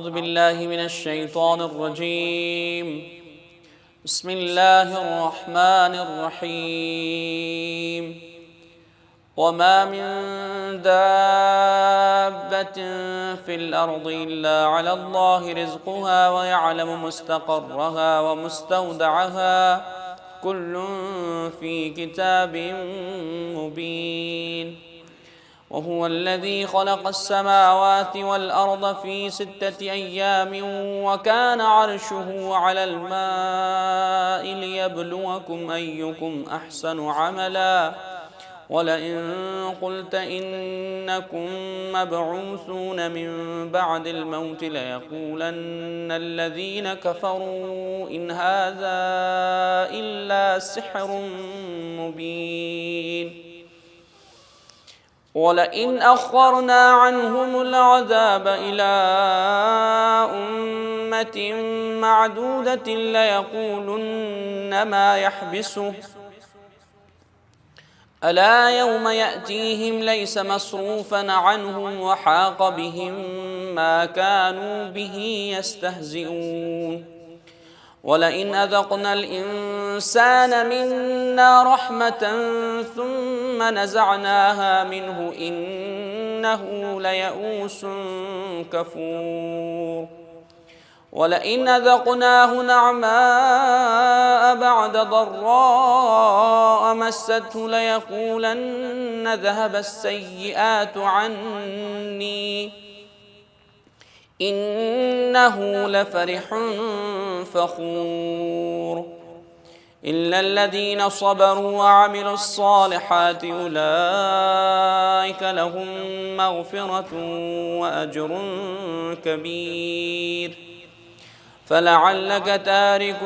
أعوذ بالله من الشيطان الرجيم. بسم الله الرحمن الرحيم. وما من دابة في الأرض إلا على الله رزقها ويعلم مستقرها ومستودعها كل في كتاب مبين. وهو الذي خلق السماوات والأرض في 6 أيام وكان عرشه على الماء ليبلوكم أيكم أحسن عملا ولئن قلت إنكم مبعوثون من بعد الموت ليقولن الذين كفروا إن هذا إلا سحر مبين. ولئن أخرنا عنهم العذاب إلى أمة معدودة ليقولن ما يحبسه ألا يوم يأتيهم ليس مصروفا عنهم وحاق بهم ما كانوا به يستهزئون. ولئن أذقنا الإنسان منا رحمة ثم نزعناها منه إنه ليئوس كفور. ولئن أذقناه نعماء بعد ضراء مسته ليقولن ذهب السيئات عني إنه لفرح فخور. إلا الذين صبروا وعملوا الصالحات أولئك لهم مغفرة وأجر كبير. فلعلك تارك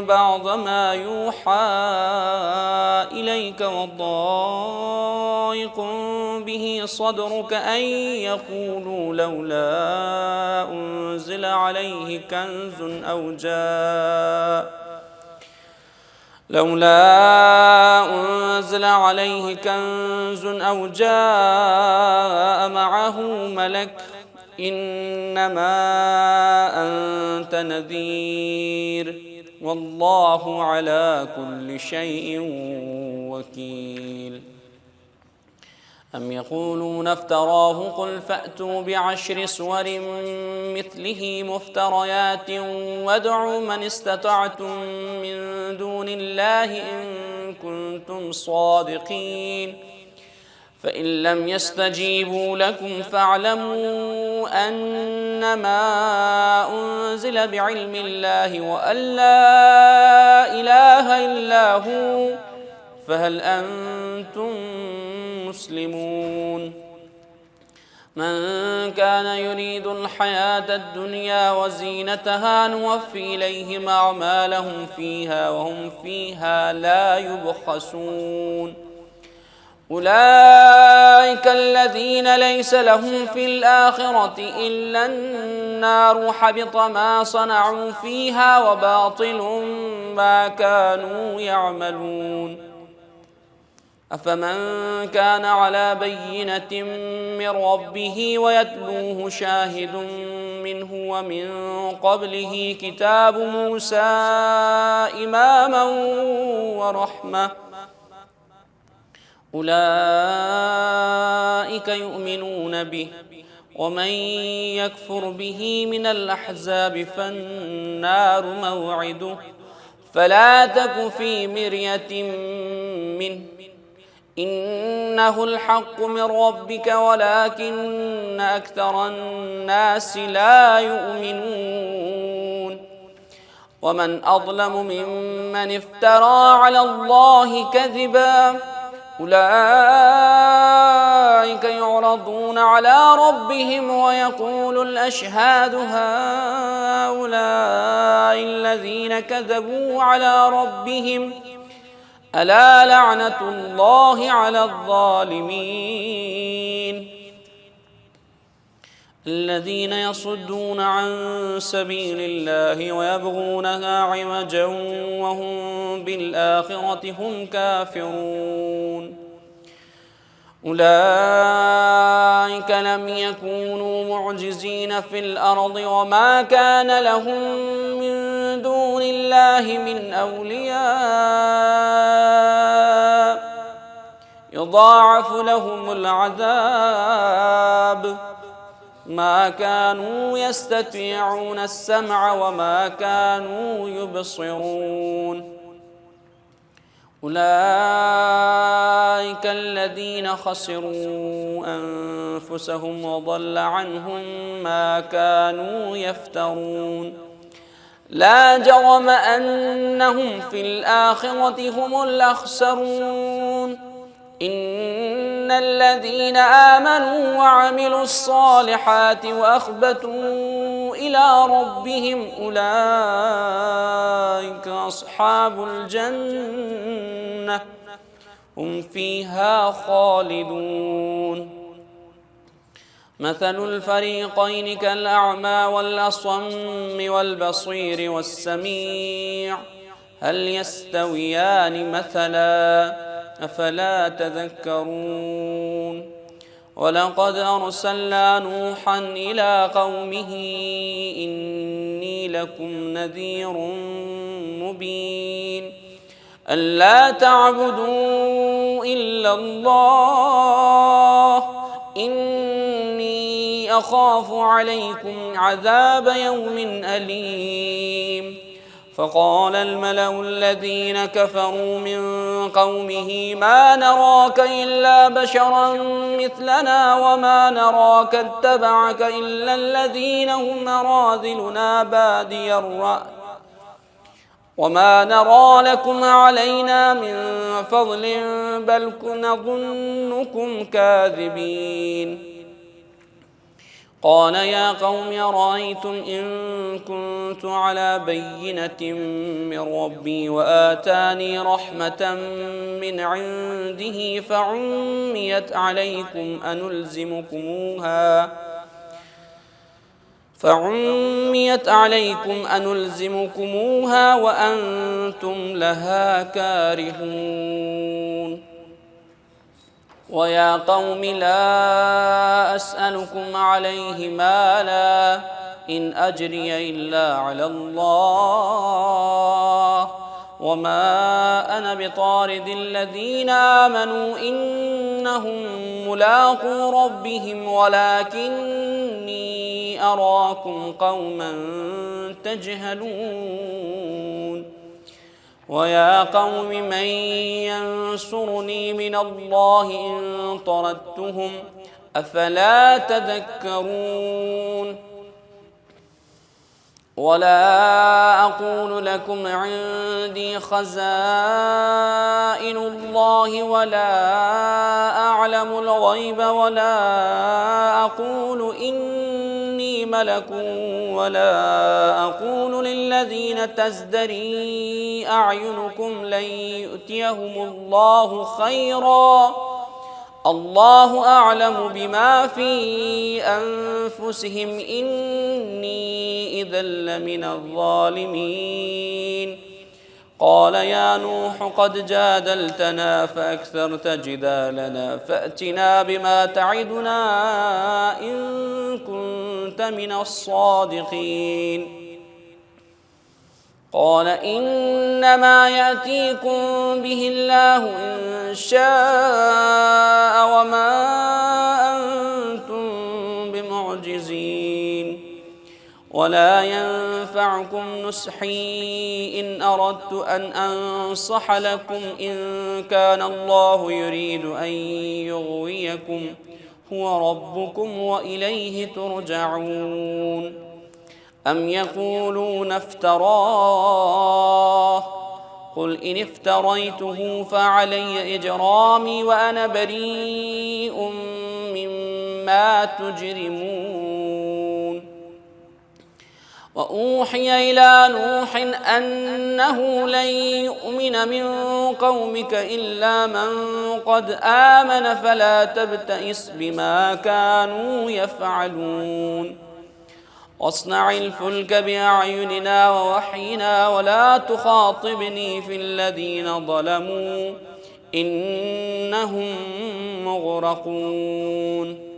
بعض ما يوحى إليك وضائق به صدرك أن يقولوا لولا أنزل عليه كنز أو جاء معه ملك إنما أنت نذير والله على كل شيء وكيل. أم يقولون افتراه قل فأتوا ب10 سور مثله مفتريات وادعوا من استطعتم من دون الله إن كنتم صادقين. فإن لم يستجيبوا لكم فاعلموا أنما أنزل بعلم الله وأن لا إله إلا هو فهل أنتم مسلمون. من كان يريد الحياة الدنيا وزينتها نوفي إليهم أعمالهم فيها وهم فيها لا يبخسون. أولئك الذين ليس لهم في الآخرة إلا النار حبط ما صنعوا فيها وباطل ما كانوا يعملون. أفمن كان على بينة من ربه ويتلوه شاهد منه ومن قبله كتاب موسى إماما ورحمة أولئك يؤمنون به ومن يكفر به من الأحزاب فالنار موعده فلا تك في مرية منه إنه الحق من ربك ولكن أكثر الناس لا يؤمنون. ومن أظلم ممن افترى على الله كذبا أولئك يعرضون على ربهم ويقول الأشهاد هؤلاء الذين كذبوا على ربهم ألا لعنة الله على الظالمين. الذين يصدون عن سبيل الله ويبغونها عوجا وهم بالآخرة هم كافرون. أولئك لم يكونوا معجزين في الأرض وما كان لهم من دون الله من أولياء يضاعف لهم العذاب ما كانوا يستطيعون السمع وما كانوا يبصرون أولئك الذين خسروا أنفسهم وضل عنهم ما كانوا يفترون لا جرم أنهم في الآخرة هم الأخسرون إن الذين آمنوا وعملوا الصالحات وأخبتوا إلى ربهم أولئك أصحاب الجنة هم فيها خالدون مثل الفريقين كالأعمى والأصم والبصير والسميع هل يستويان مثلا أفلا تذكرون ولقد أرسلنا نوحا إلى قومه إني لكم نذير مبين ألا تعبدوا إلا الله إني أخاف عليكم عذاب يوم أليم فقال الملأ الذين كفروا من قومه ما نراك إلا بشرا مثلنا وما نراك اتبعك إلا الذين هم أراذلنا بادي الرأي وما نرى لكم علينا من فضل بل نظنكم كاذبين قال يا قوم أرأيتم إن كنت على بينة من ربي وآتاني رحمة من عنده فعميت عليكم أنلزمكموها وأنتم لها كارهون ويا قوم لا أسألكم عليه مالا إن أجري إلا على الله وما أنا بطارد الذين آمنوا إنهم ملاقو ربهم ولكني أراكم قوما تجهلون ويا قوم من ينصرني من الله إن طردتهم أفلا تذكرون ولا أقول لكم عندي خزائن الله ولا أعلم الغيب ولا أقول إني ملك ولا أقول للذين تزدري أعينكم لن يؤتيهم الله خيرا الله أعلم بما في أنفسهم إني إذا لمن الظالمين قال يا نوح قد جادلتنا فأكثرت جدالنا فأتنا بما تعدنا إن كنت من الصادقين قال إنما يأتيكم به الله إن شاء وما أنتم بمعجزين ولا ينفعكم نصحي إن أردت أن أنصح لكم إن كان الله يريد أن يغويكم هو ربكم وإليه ترجعون أم يقولون افتراه قل إن افتريته فعلي إجرامي وأنا بريء مما تجرمون وأوحي إلى نوح أنه لن يؤمن من قومك إلا من قد آمن فلا تبتئس بما كانوا يفعلون واصنع الفلك بأعيننا ووحينا ولا تخاطبني في الذين ظلموا إنهم مغرقون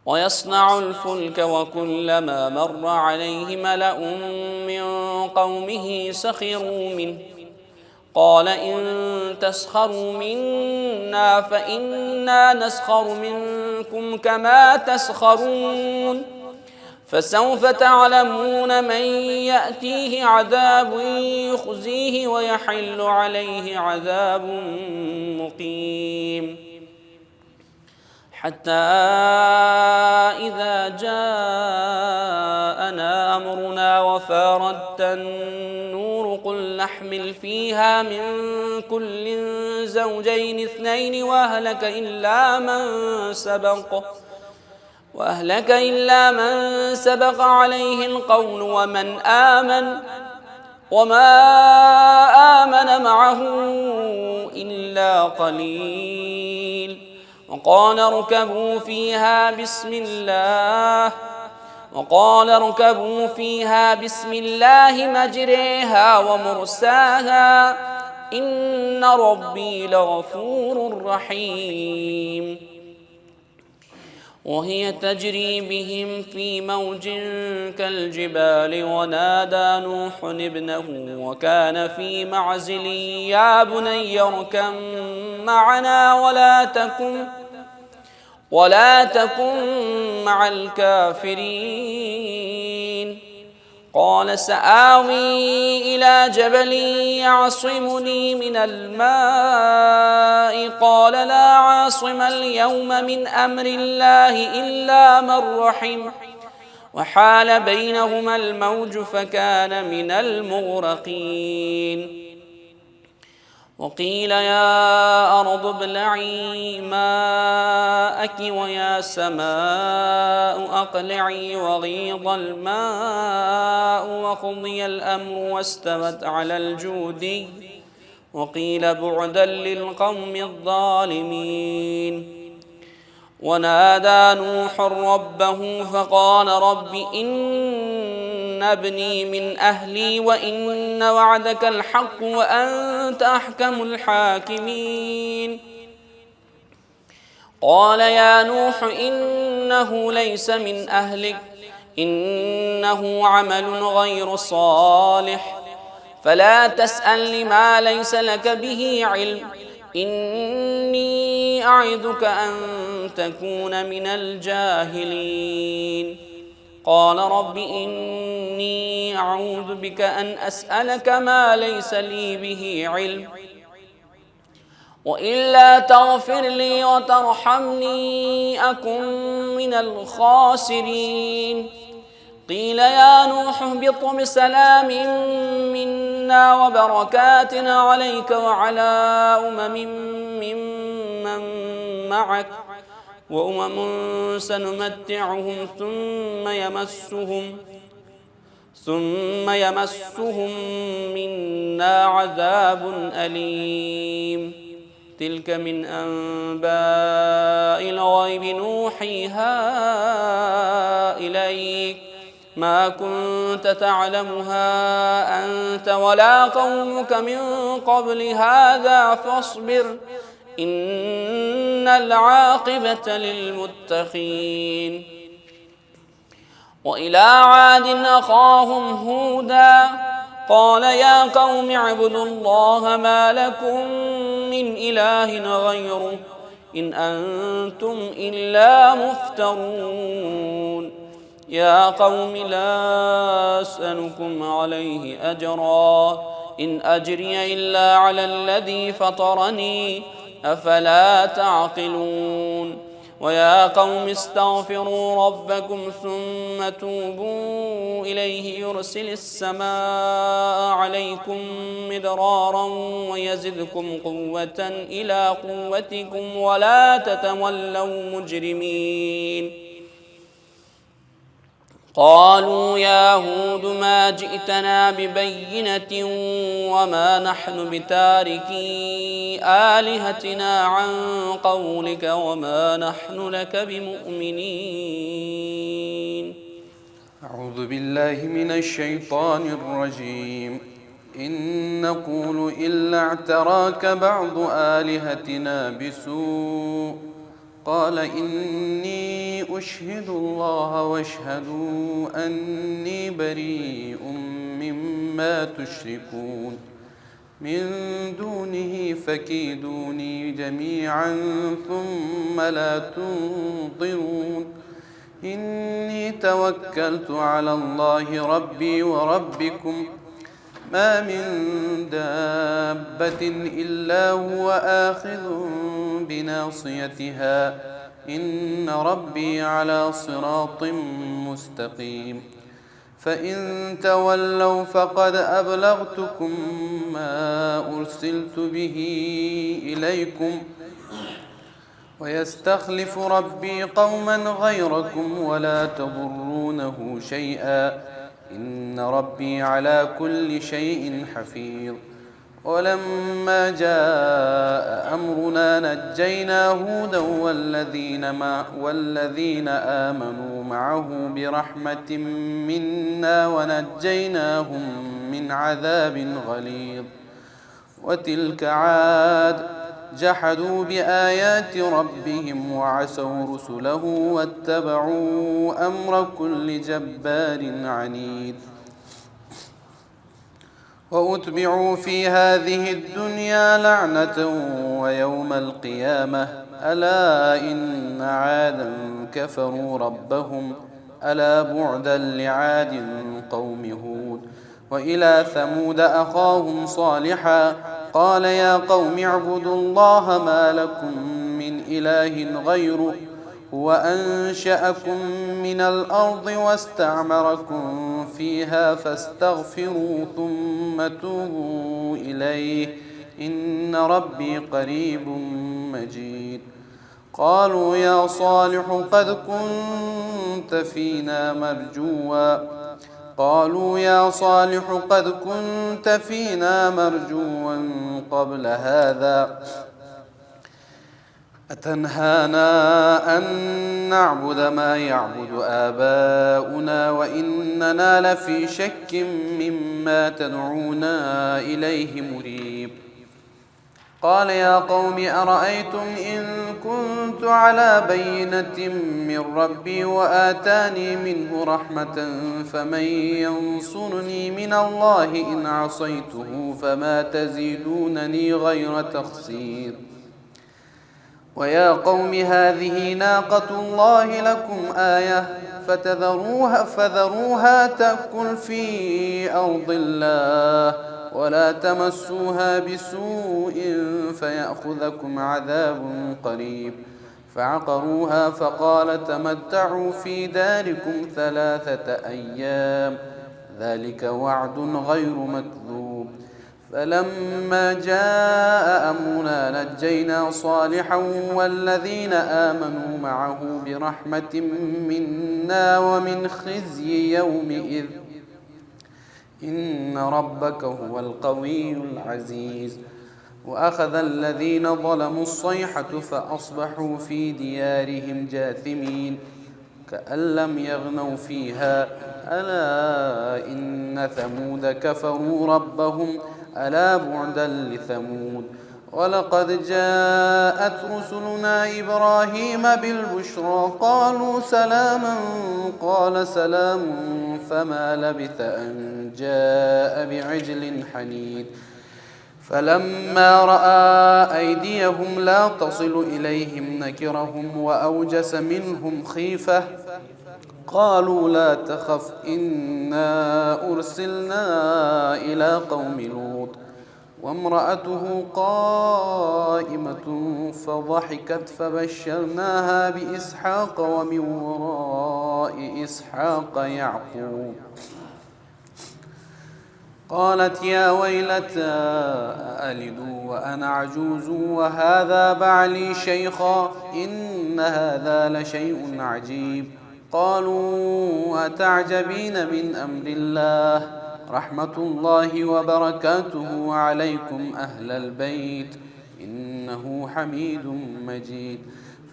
ويصنع الفلك وكلما مر عليه ملأ من قومه سخروا منه قال إن تسخروا منا فإنا نسخر منكم كما تسخرون فسوف تعلمون من يأتيه عذاب يخزيه ويحل عليه عذاب مقيم حتى إذا جاءنا أمرنا وفارت النور قل نحمل فيها من كل زوجين اثنين وأهلك إلا من سبق عليه القول وما آمن معه إلا قليل وقال اركبوا فيها بسم الله مجريها ومرساها إن ربي لغفور رحيم وهي تجري بهم في موج كالجبال ونادى نوح ابنه وكان في معزل يا بني اركب معنا ولا تكن مع الكافرين قال سآوي إلى جبل يعصمني من الماء قال لا عاصم اليوم من أمر الله إلا من رحم وحال بينهما الموج فكان من المغرقين وقيل يا أرض ابلعي ماءك ويا سماء أقلعي وغيض الماء وقضي الأمر واستوت على الجودي وقيل بعدا للقوم الظالمين ونادى نوح ربه فقال رب إن ابني من أهلي وإن وعدك الحق وأنت أحكم الحاكمين قال يا نوح إنه ليس من أهلك إنه عمل غير صالح فلا تسأل لما ليس لك به علم إني أعظك أن تكون من الجاهلين قال رب إني أعوذ بك أن أسألك ما ليس لي به علم وإلا تغفر لي وترحمني أكن من الخاسرين قيل يا نوح اهبط بسلام منا وبركات عليك وعلى ممن معك سنمتعهم ثم يمسهم منا عذاب أليم تلك من أنباء الغيب نوحيها إليك ما كنت تعلمها أنت ولا قومك من قبل هذا فاصبر إن العاقبة للمتقين وإلى عاد أخاهم هودا قال يا قوم اعبدوا الله ما لكم من إله غيره إن أنتم إلا مفترون يا قوم لا أسألكم عليه أجرا إن أجري إلا على الذي فطرني أفلا تعقلون ويا قوم استغفروا ربكم ثم توبوا إليه يرسل السماء عليكم مدرارا ويزدكم قوة إلى قوتكم ولا تتولوا مجرمين قالوا يا هود ما جئتنا ببينة وما نحن بتاركي آلهتنا عن قولك وما نحن لك بمؤمنين أعوذ بالله من الشيطان الرجيم إن نقول إلا اعتراك بعض آلهتنا بسوء قال إني أشهد الله واشهدوا أني بريء مما تشركون من دونه فكيدوني جميعا ثم لا تنظرون إني توكلت على الله ربي وربكم ما من دابة إلا هو آخذ بناصيتها إن ربي على صراط مستقيم فإن تولوا فقد أبلغتكم ما أرسلت به إليكم ويستخلف ربي قوما غيركم ولا تضرونه شيئا إن ربي على كل شيء حفيظ ولما جاء أمرنا نجينا هودا والذين آمنوا معه برحمة منا ونجيناهم من عذاب غليظ وتلك عاد جحدوا بآيات ربهم وعسوا رسله واتبعوا أمر كل جبار عنيد وأتبعوا في هذه الدنيا لعنة ويوم القيامة ألا إن عادا كفروا ربهم ألا بعدا لعاد قوم هود وإلى ثمود أخاهم صالحا قال يا قوم اعبدوا الله ما لكم من إله غيره هو أنشأكم من الأرض واستعمركم فيها فاستغفروا ثم توبوا إليه إن ربي قريب مجيد قالوا يا صالح قد كنت فينا مرجوا قبل هذا أتنهانا أن نعبد ما يعبد آباؤنا وإننا لفي شك مما تدعونا إليه مريب قال يا قوم أرأيتم إن كنت على بينة من ربي وآتاني منه رحمة فمن ينصرني من الله إن عصيته فما تزيدونني غير تخسير ويا قوم هذه ناقة الله لكم آية فذروها تأكل في أرض الله ولا تمسوها بسوء فيأخذكم عذاب قريب فعقروها فقال تمتعوا في داركم 3 أيام ذلك وعد غير مكذوب فلما جاء أمرنا نجينا صالحا والذين آمنوا معه برحمة منا ومن خزي يومئذ إن ربك هو القوي العزيز وأخذ الذين ظلموا الصيحة فأصبحوا في ديارهم جاثمين كأن لم يغنوا فيها ألا إن ثمود كفروا ربهم ألا بعدا لثمود ولقد جاءت رسلنا إبراهيم بالبشرى قالوا سلاما قال سلام فما لبث أن جاء بعجل حنيذ فلما رأى أيديهم لا تصل إليهم نكرهم وأوجس منهم خيفة قالوا لا تخف إنا أرسلنا إلى قوم لوط وامرأته قائمة فضحكت فبشرناها بإسحاق ومن وراء إسحاق يعقوب قالت يا ويلتى أألد وأنا عجوز وهذا بعلي شيخا إن هذا لشيء عجيب قالوا أتعجبين من أمر الله رحمة الله وبركاته عليكم أهل البيت إنه حميد مجيد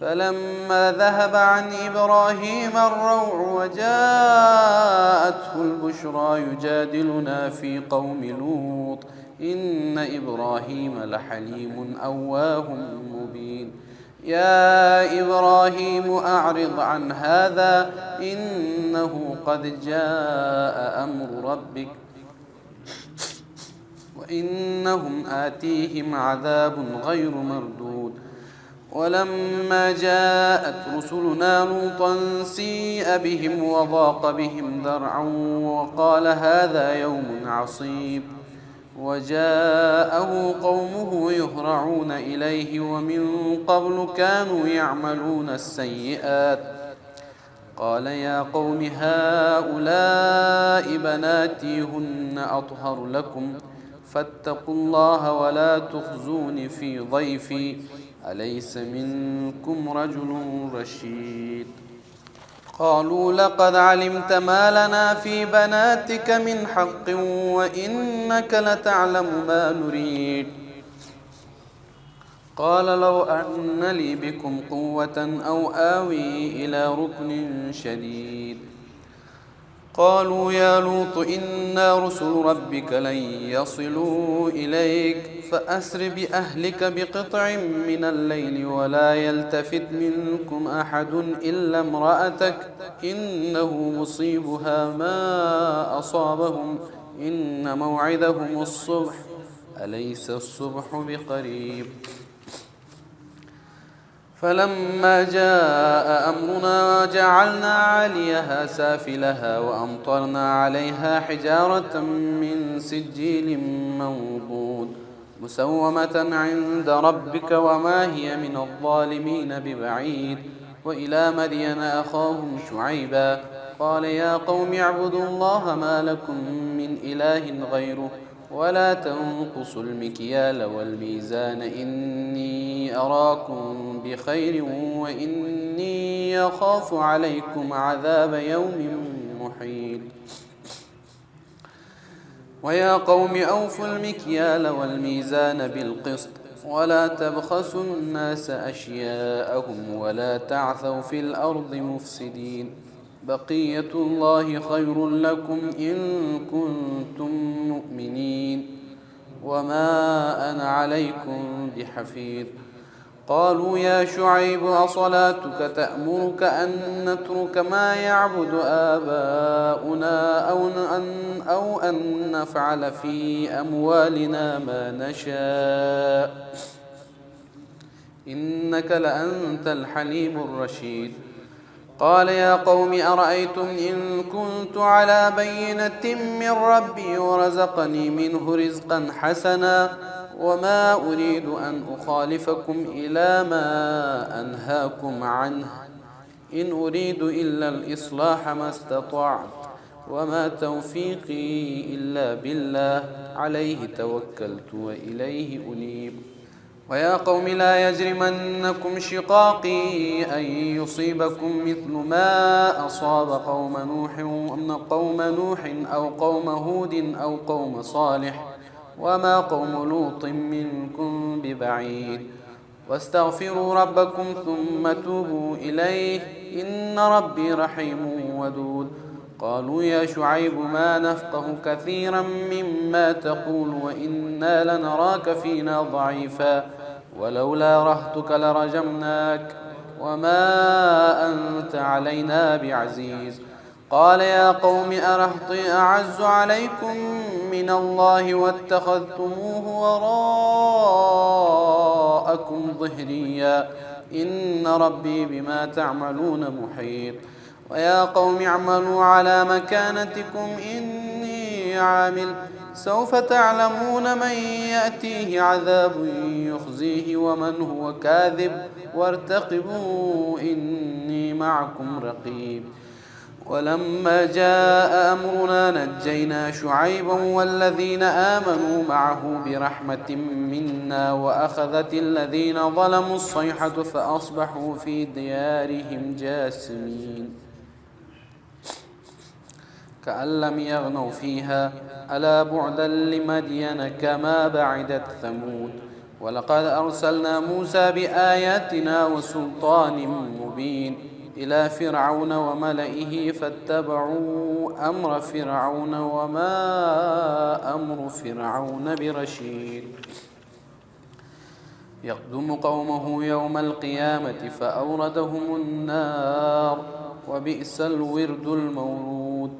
فلما ذهب عن إبراهيم الروع وجاءته البشرى يجادلنا في قوم لوط إن إبراهيم لحليم أواه مبين يا إبراهيم أعرض عن هذا إنه قد جاء أمر ربك وإنهم آتيهم عذاب غير مردود ولما جاءت رسلنا لوطا سيء بهم وضاق بهم ذرعا وقال هذا يوم عصيب وجاءه قومه يهرعون إليه ومن قبل كانوا يعملون السيئات قال يا قوم هؤلاء بناتي هن أطهر لكم فاتقوا الله ولا تخزون في ضيفي أليس منكم رجل رشيد قالوا لقد علمت ما لنا في بناتك من حق وإنك لتعلم ما نريد قال لو أن لي بكم قوة أو آوي إلى ركن شديد قالوا يا لوط إنا رسل ربك لن يصلوا إليك فأسر بأهلك بقطع من الليل ولا يلتفت منكم أحد إلا امرأتك إنه مصيبها ما أصابهم إن موعدهم الصبح أليس الصبح بقريب فلما جاء أمرنا جعلنا عاليها سافلها وأمطرنا عليها حجارة من سجيل منضود مسومة عند ربك وما هي من الظالمين ببعيد وإلى مدين أخاهم شعيبا قال يا قوم اعبدوا الله ما لكم من إله غيره ولا تنقصوا المكيال والميزان إني أراكم بخير وإني أخاف عليكم عذاب يوم محيط ويا قوم أوفوا المكيال والميزان بالقسط ولا تبخسوا الناس أشياءهم ولا تعثوا في الأرض مفسدين بقية الله خير لكم إن كنتم مؤمنين وما أنا عليكم بحفيظ قالوا يا شعيب أصلاتك تأمرك أن نترك ما يعبد آباؤنا أو أن نفعل في أموالنا ما نشاء إنك لأنت الحليم الرشيد قال يا قوم أرأيتم إن كنت على بينة من ربي ورزقني منه رزقا حسنا وما أريد أن أخالفكم إلى ما أنهاكم عنه إن أريد إلا الإصلاح ما استطعت وما توفيقي إلا بالله عليه توكلت وإليه أنيب ويا قوم لا يجرمنكم شقاقي أن يصيبكم مثل ما أصاب قوم نوح أو قوم هود أو قوم صالح وما قوم لوط منكم ببعيد واستغفروا ربكم ثم توبوا إليه إن ربي رحيم ودود قالوا يا شعيب ما نفقه كثيرا مما تقول وإنا لنراك فينا ضعيفا ولولا رهتك لرجمناك وما أنت علينا بعزيز قال يا قوم أرهطي أعز عليكم من الله واتخذتموه وراءكم ظهريا إن ربي بما تعملون محيط ويا قوم اعملوا على مكانتكم إني عامل سوف تعلمون من يأتيه عذاب يخزيه ومن هو كاذب وارتقبوا إني معكم رقيب ولما جاء أمرنا نجينا شعيبا والذين آمنوا معه برحمة منا وأخذت الذين ظلموا الصيحة فأصبحوا في ديارهم جاثمين كأن لم يغنوا فيها ألا بعدا لمدين كما بعدت ثمود ولقد أرسلنا موسى بآياتنا وسلطان مبين إلى فرعون وملئه فاتبعوا أمر فرعون وما أمر فرعون برشيد يقدم قومه يوم القيامة فأوردهم النار وبئس الورد المورود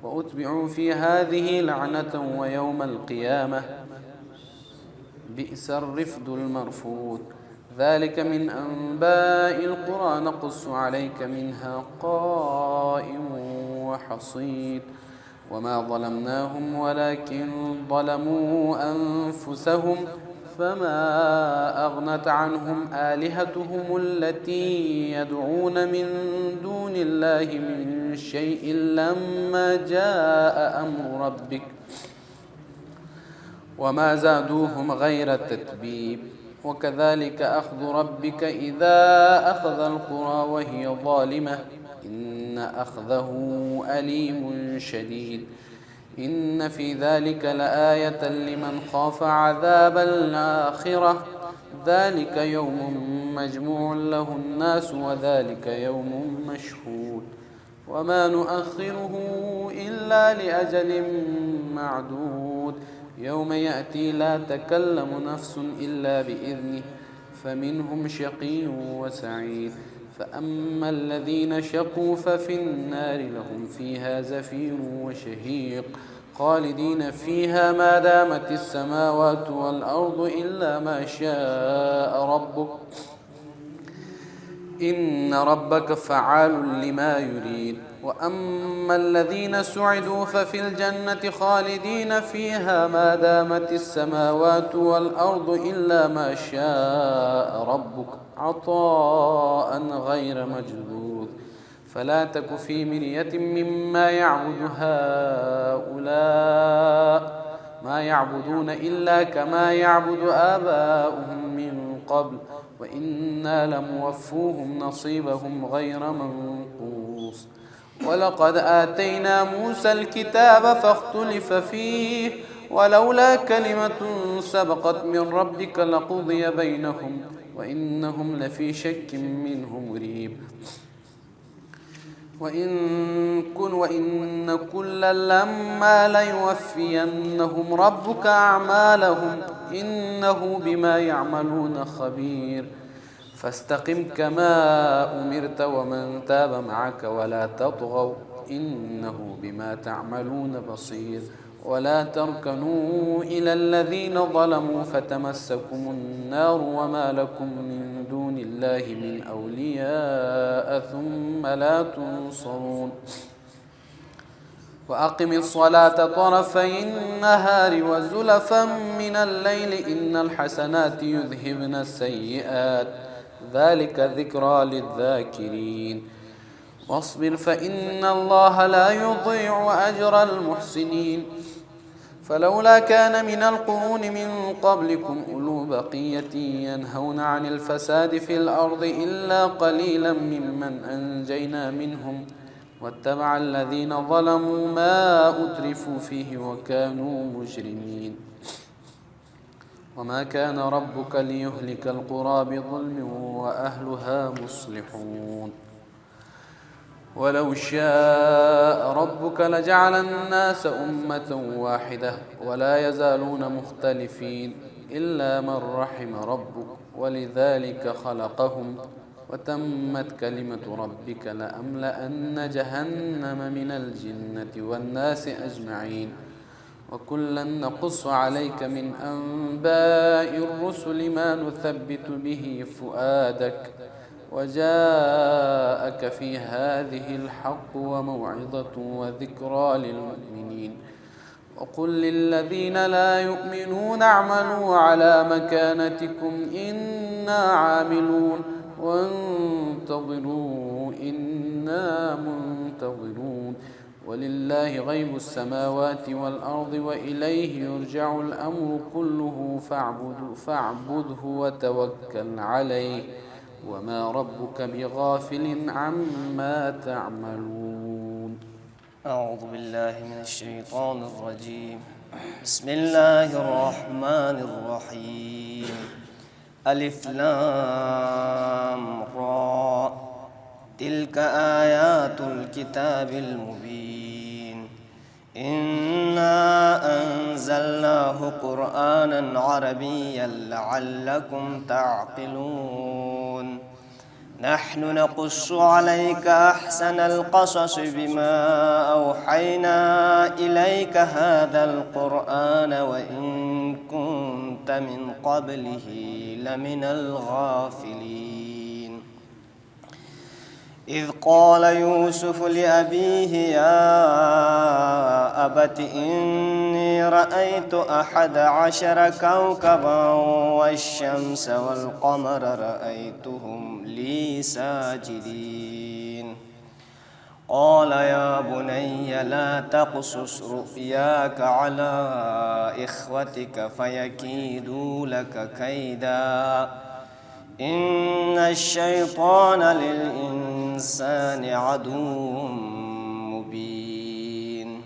وأتبعوا في هذه لعنة ويوم القيامة بئس الرفد المرفود ذلك من أنباء القرى نقص عليك منها قائم وحصيد وما ظلمناهم ولكن ظلموا أنفسهم فما أغنت عنهم آلهتهم التي يدعون من دون الله من شيء لما جاء أمر ربك وما زادوهم غير تتبيب وكذلك أخذ ربك إذا أخذ القرى وهي ظالمة إن أخذه أليم شديد إن في ذلك لآية لمن خاف عذاب الآخرة ذلك يوم مجموع له الناس وذلك يوم مشهود وما نؤخره إلا لأجل معدود يوم يأتي لا تكلم نفس إلا بإذنه فمنهم شقي وسعيد فأما الذين شقوا ففي النار لهم فيها زفير وشهيق خالدين فيها ما دامت السماوات والأرض إلا ما شاء ربك إن ربك فعال لما يريد وأما الذين سعدوا ففي الجنة خالدين فيها ما دامت السماوات والأرض إلا ما شاء ربك عطاء غير مجدود فلا تك في مرية مما يعبد هؤلاء ما يعبدون إلا كما يعبد آباؤهم من قبل وإنا لموفوهم نصيبهم غير منقوص ولقد آتينا موسى الكتاب فاختلف فيه ولولا كلمة سبقت من ربك لقضي بينهم وإنهم لفي شك منه مريب وإن كلا لما ليوفينهم ربك أعمالهم إنه بما يعملون خبير فاستقم كما أمرت ومن تاب معك ولا تطغوا إنه بما تعملون بصير ولا تركنوا إلى الذين ظلموا فتمسكم النار وما لكم من دون الله من أولياء ثم لا تنصرون وأقم الصلاة طرفي النهار وزلفا من الليل إن الحسنات يذهبن السيئات ذلك ذكرى للذاكرين واصبر فإن الله لا يضيع أجر المحسنين فلولا كان من القرون من قبلكم أولو بقية ينهون عن الفساد في الأرض إلا قليلا ممن أنجينا منهم واتبع الذين ظلموا ما أترفوا فيه وكانوا مجرمين وما كان ربك ليهلك القرى بظلم وأهلها مصلحون ولو شاء ربك لجعل الناس أمة واحدة ولا يزالون مختلفين إلا من رحم ربك ولذلك خلقهم وتمت كلمة ربك لأملأن جهنم من الجنة والناس أجمعين وكلا نقص عليك من أنباء الرسل ما نثبت به فؤادك وجاءك في هذه الحق وموعظة وذكرى للمؤمنين وقل للذين لا يؤمنون اعملوا على مكانتكم إنا عاملون وانتظروا إنا منتظرون ولله غيب السماوات والأرض وإليه يرجع الأمر كله فاعبده وتوكل عليه وما ربك بغافل عما تعملون أعوذ بالله من الشيطان الرجيم بسم الله الرحمن الرحيم ألف لام را تلك آيات الكتاب المبين إنا أنزلناه قرآنا عربيا لعلكم تعقلون نحن نقص عليك أحسن القصص بما أوحينا إليك هذا القرآن وإن كنت من قبله لمن الغافلين إذ قال يوسف لأبيه يا أبت إني رأيت 11 كوكبا والشمس والقمر رأيتهم لي ساجدين قال يا بني لا تقصص رؤياك على إخوتك فيكيدوا لك كيدا إن الشيطان للإنسان عدو مبين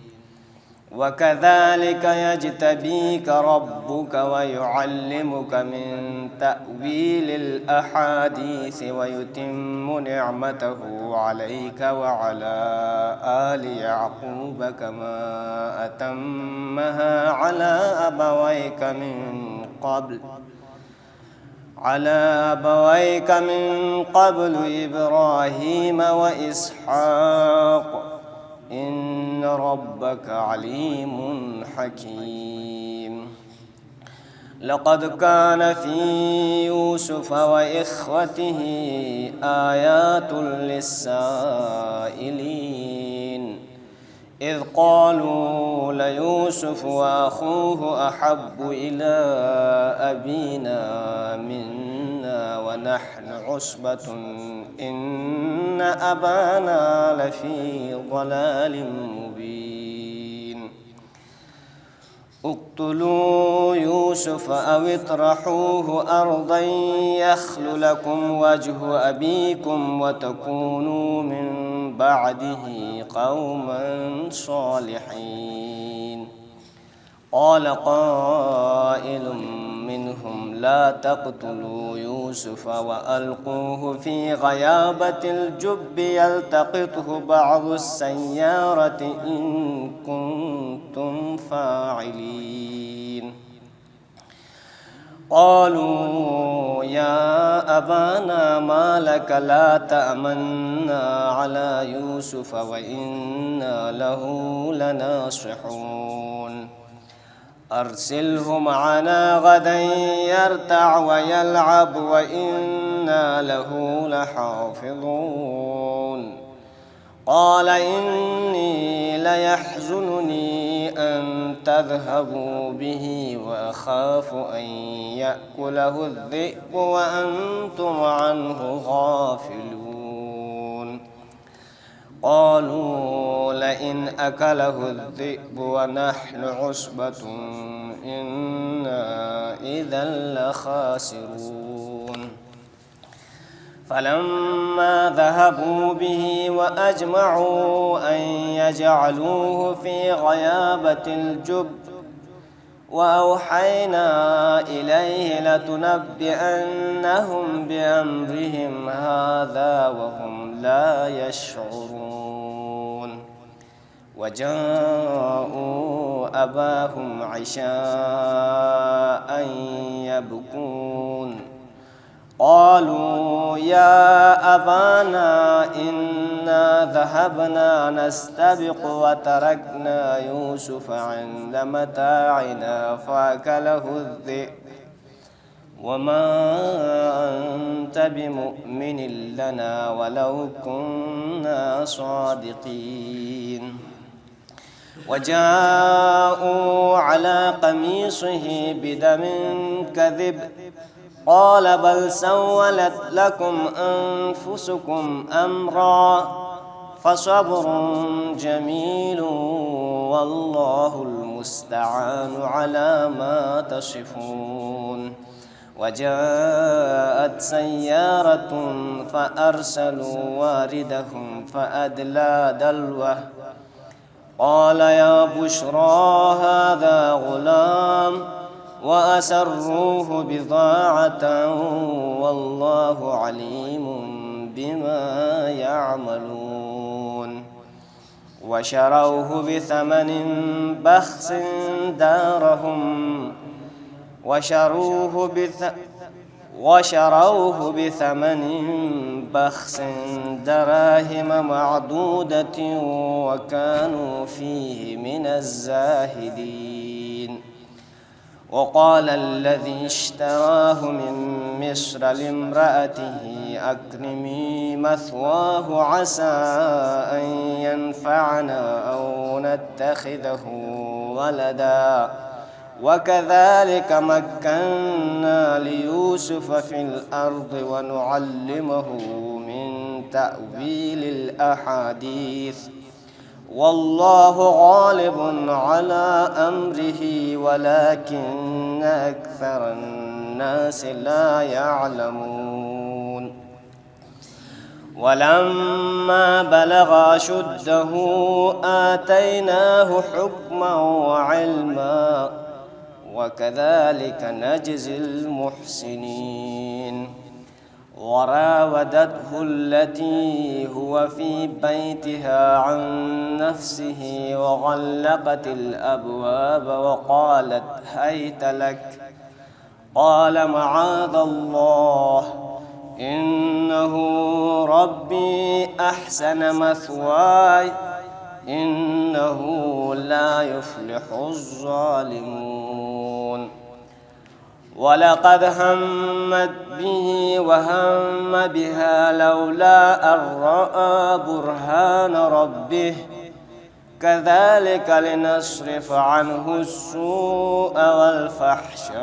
وكذلك يجتبيك ربك ويعلمك من تأويل الأحاديث ويتم نعمته عليك وعلى آل يعقوب كما أتمها على أبويك من قبل إبراهيم وإسحاق إن ربك عليم حكيم لقد كان في يوسف وإخوته آيات للسائلين إذ قالوا ليوسف وأخوه أحب إلى أبينا منا ونحن عصبة إن أبانا لفي ضلال مبين اقتلوا يوسف أو اطرحوه أرضا يخل لكم وجه أبيكم وتكونوا من بعده قوما صالحين قال قائل منهم لا تقتلوا يوسف وألقوه في غيابة الجب يلتقطه بعض السيارة إن كنتم فاعلين قالوا يا أبانا ما لك لا تأمنا على يوسف وإنا له لناصحون أرسله معنا غدا يرتع ويلعب وإنا له لحافظون قال إني ليحزنني أن تذهبوا به وأخاف أن يأكله الذئب وأنتم عنه غافلون قالوا لئن أكله الذئب ونحن عصبة إنا إذا لخاسرون فلما ذهبوا به وأجمعوا أن يجعلوه في غيابة الجب وأوحينا إليه لتنبئنهم بأمرهم هذا وهم لا يشعرون وجاءوا أباهم عشاء يبكون قالوا يا أبانا إنا ذهبنا نستبق وتركنا يوسف عند متاعنا فأكله الذئب وما أنت بمؤمن لنا ولو كنا صادقين وجاءوا على قميصه بدم كذب قال بل سولت لكم أنفسكم أمرا فصبر جميل والله المستعان على ما تصفون وجاءت سيارة فأرسلوا واردهم فأدلى دلوه قال يا بشرى هذا غلام وأسروه بضاعة والله عليم بما يعملون وشروه بثمن بخس دراهم معدودة وكانوا فيه من الزاهدين. وقال الذي اشتراه من مصر لامرأته أكرمي مثواه عسى أن ينفعنا أو نتخذه ولدا وكذلك مكنا ليوسف في الأرض ونعلمه من تأويل الأحاديث والله غالب على أمره ولكن أكثر الناس لا يعلمون. ولما بلغ أشده آتيناه حكما وعلما وكذلك نجزي المحسنين. وراودته التي هو في بيتها عن نفسه وغلقت الأبواب وقالت هيت لك قال معاذ الله إنه ربي أحسن مثواي إنه لا يفلح الظالمون. ولقد همت به وهم بها لولا أن رأى برهان ربه كذلك لنصرف عنه السوء والفحشاء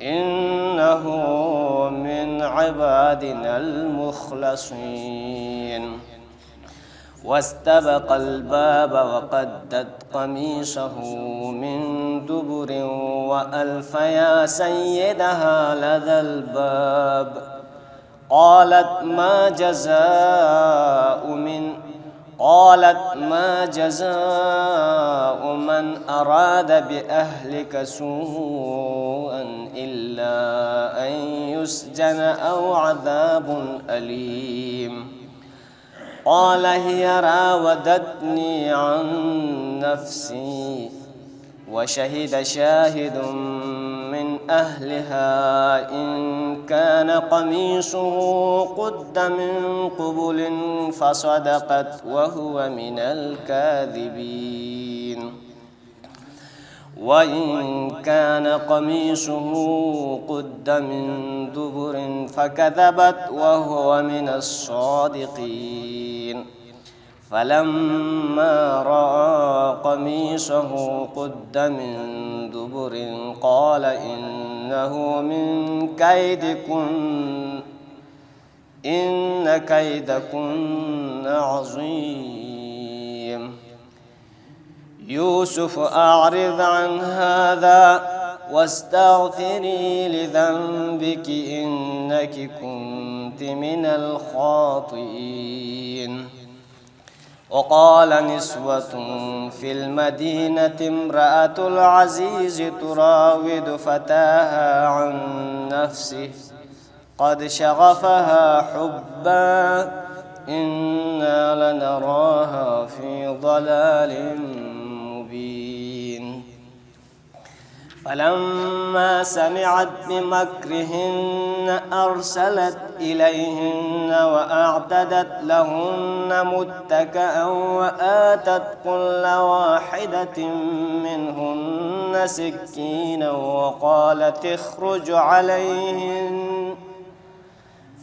إنه من عبادنا المخلصين. واستبق الباب وقدت قميصه من دبر وألف يا سيدها لدى الباب قالت ما جزاء من أراد بأهلك سوءا إلا أن يسجن أو عذاب أليم. قال هي راودتني عن نفسي وشهد شاهد من أهلها إن كان قميصه قد من قبل فصدقت وهو من الكاذبين وإن كان قميصه قد من دبر فكذبت وهو من الصادقين. فلما رأى قميصه قد من دبر قال إنه من كيدكن إن كيدكن عظيم. يوسف أعرض عن هذا واستغفري لذنبك إنك كنت من الخاطئين. وقال نسوة في المدينة امرأة العزيز تراود فتاها عن نفسه قد شغفها حبا إنا لنراها في ضلال مبين. فلما سمعت بمكرهن أرسلت إليهن وأعتدت لهن متكئا وآتت كل واحدة منهن سكينا وقالت اخرج عليهن.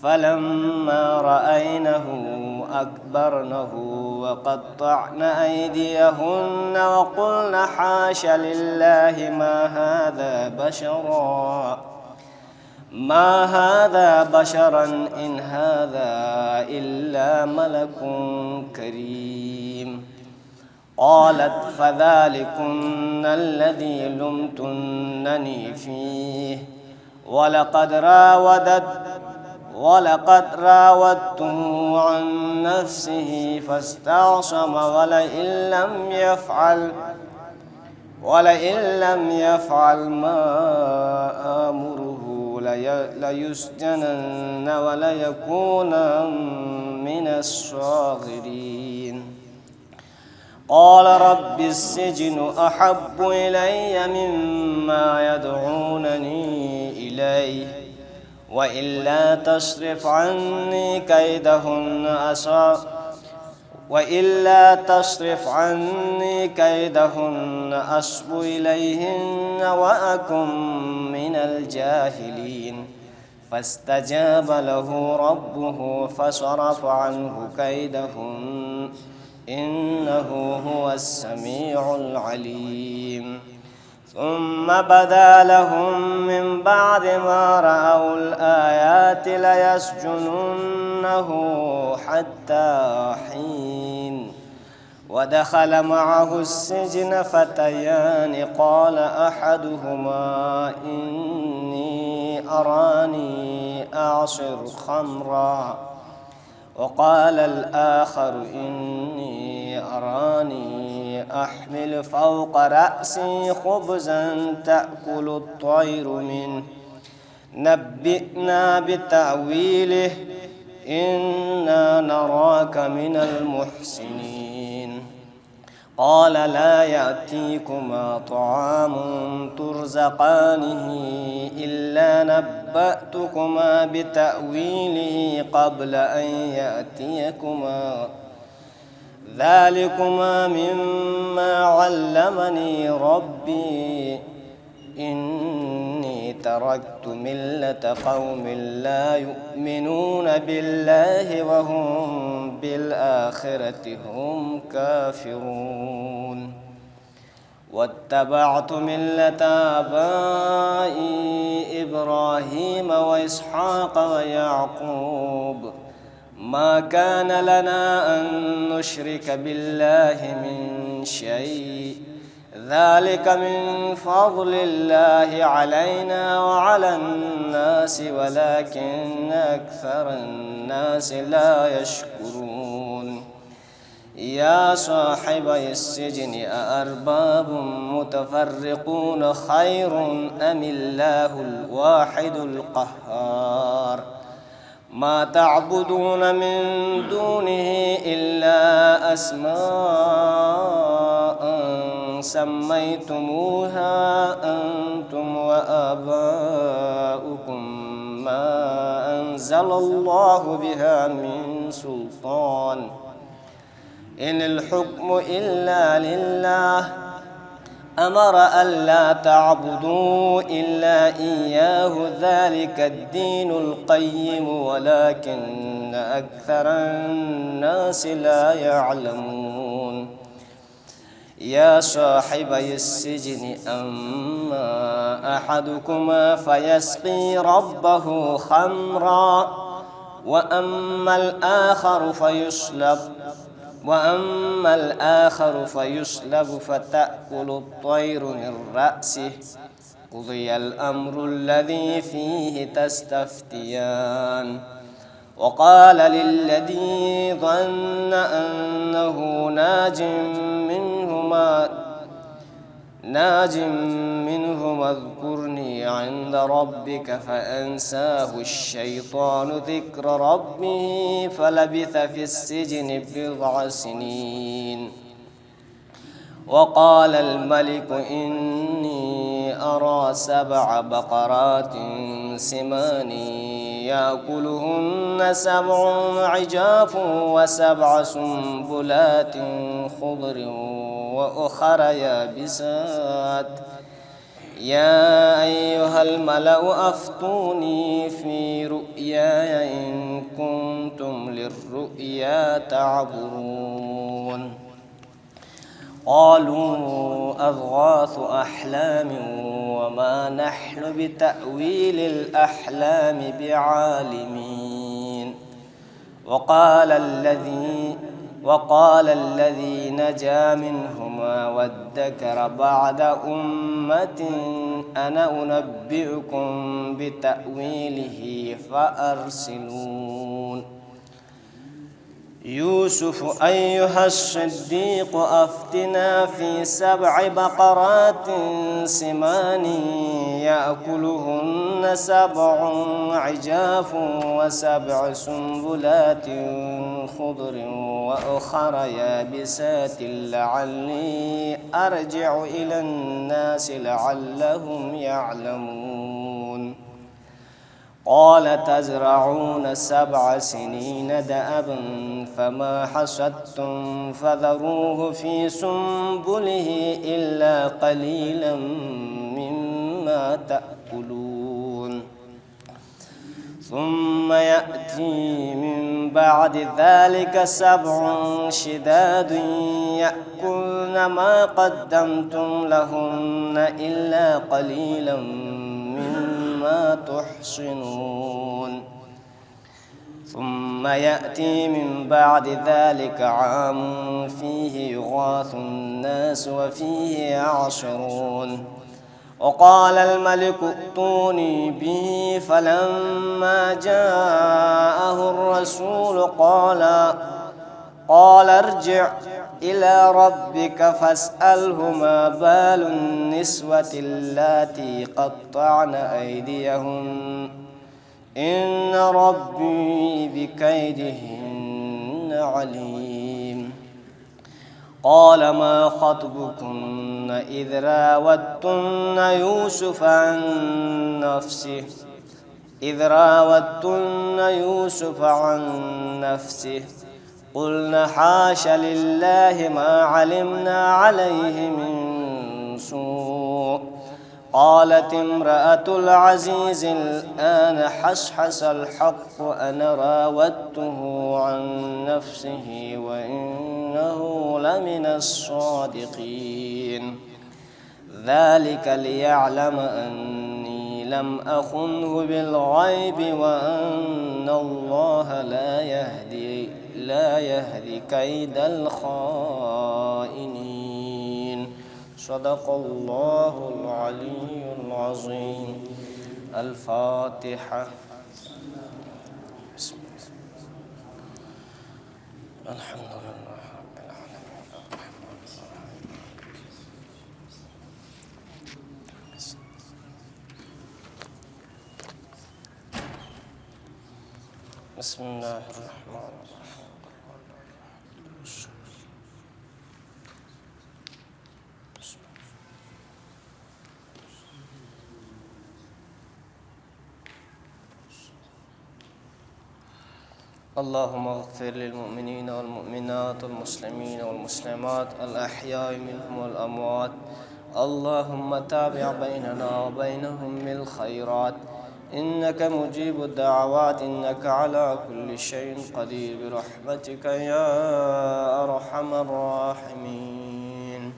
فلما رأينه أكبرنه وقطعن أيديهن وقلن حاش لله ما هذا بشرا إن هذا إلا ملك كريم. قالت فذلكن الذي ولقد راودته عن نفسه فاستعصم ولئن لم يفعل ما آمره ليسجنن وليكونن من الصاغرين. قال رب السجن أحب إلي مما يدعونني إليه وإلا تصرف عني كيدهن أصب إليهن وأكن من الجاهلين. فاستجاب له ربه فصرف عنه كيدهن إنه هو السميع العليم. ثم بدا لهم من بعد ما رأوا الآيات ليسجننه حتى حين. ودخل معه السجن فتيان قال أحدهما إني أراني أعصر خمرا وقال الآخر إني أراني أحمل فوق رأسي خبزا تأكل الطير منه نبئنا بتأويله إنا نراك من المحسنين. قال لا يأتيكما طعام ترزقانه إلا نبأتكما بتأويله قبل أن يأتيكما ذلكما مما علمني ربي إني تركت ملة قوم لا يؤمنون بالله وهم بالآخرة هم كافرون. واتبعت ملة آبائي إبراهيم وإسحاق ويعقوب ما كان لنا أن نشرك بالله من شيء ذلك من فضل الله علينا وعلى الناس ولكن أكثر الناس لا يشكرون. يا صاحبي السجن أأرباب متفرقون خير أم الله الواحد القهار. ما تعبدون من دونه إلا أسماء سميتموها أنتم وآباؤكم ما أنزل الله بها من سلطان إن الحكم إلا لله أمر ألا تعبدوا إلا إياه ذلك الدين القيم ولكن أكثر الناس لا يعلمون. يا صاحبي السجن أما أحدكما فيسقي ربه خمرا وأما الآخر فيصلب فتأكل الطير من رأسه قضي الأمر الذي فيه تستفتيان. وقال للذي ظن أنه ناج منهما اذكرني عند ربك فأنساه الشيطان ذكر ربه فلبث في السجن بضع سنين. وقال الملك إني أرى 7 بقرات سمان يأكلهن 7 عجاف و7 سنبلات خضر وأخر يابسات يا أيها الملأ أفتوني في رؤياي إن كنتم للرؤيا تعبرون. قالوا أضغاث أحلام وما نحن بتأويل الأحلام بعالمين. وقال الذي نجا منهما وادكر بعد أمة أنا أنبئكم بتأويله فأرسلون يوسف أيها الصديق أفتنا في 7 بقرات سمان يأكلهن 7 عجاف و7 سنبلات خضر وأخر يابسات لعلي أرجع إلى الناس لعلهم يعلمون قال تزرعون 7 سنين دأبا فما حصدتم فذروه في سنبله إلا قليلا مما تأكلون ثم يأتي من بعد ذلك 7 شداد يأكلن ما قدمتم لهن إلا قليلا مما تحصنون ثم يأتي من بعد ذلك عام فيه يغاث الناس وفيه يعصرون وقال الملك ائتوني به فلما جاءه الرسول قال ارجع إلى ربك فاسأله ما بال النسوة اللاتي قطعن أيديهن إن ربي بكيدهن عليم قال ما خطبكن إذ راوتن يوسف عن نفسه قلنا حاش لله ما علمنا عليه من سوء قالت امرأة العزيز الآن حصحص الحق أنا راودته عن نفسه وإنه لمن الصادقين ذلك ليعلم أني لم أخنه بالغيب وأن الله لا يهدي كيد الخائنين صدق الله العلي العظيم الفاتحة بسم الله الحمد لله رب العالمين بسم الله الرحمن الرحيم اللهم اغفر للمؤمنين والمؤمنات والمسلمين والمسلمات الأحياء منهم والأموات اللهم تابع بيننا وبينهم بالخيرات إنك مجيب الدعوات إنك على كل شيء قدير برحمتك يا أرحم الراحمين.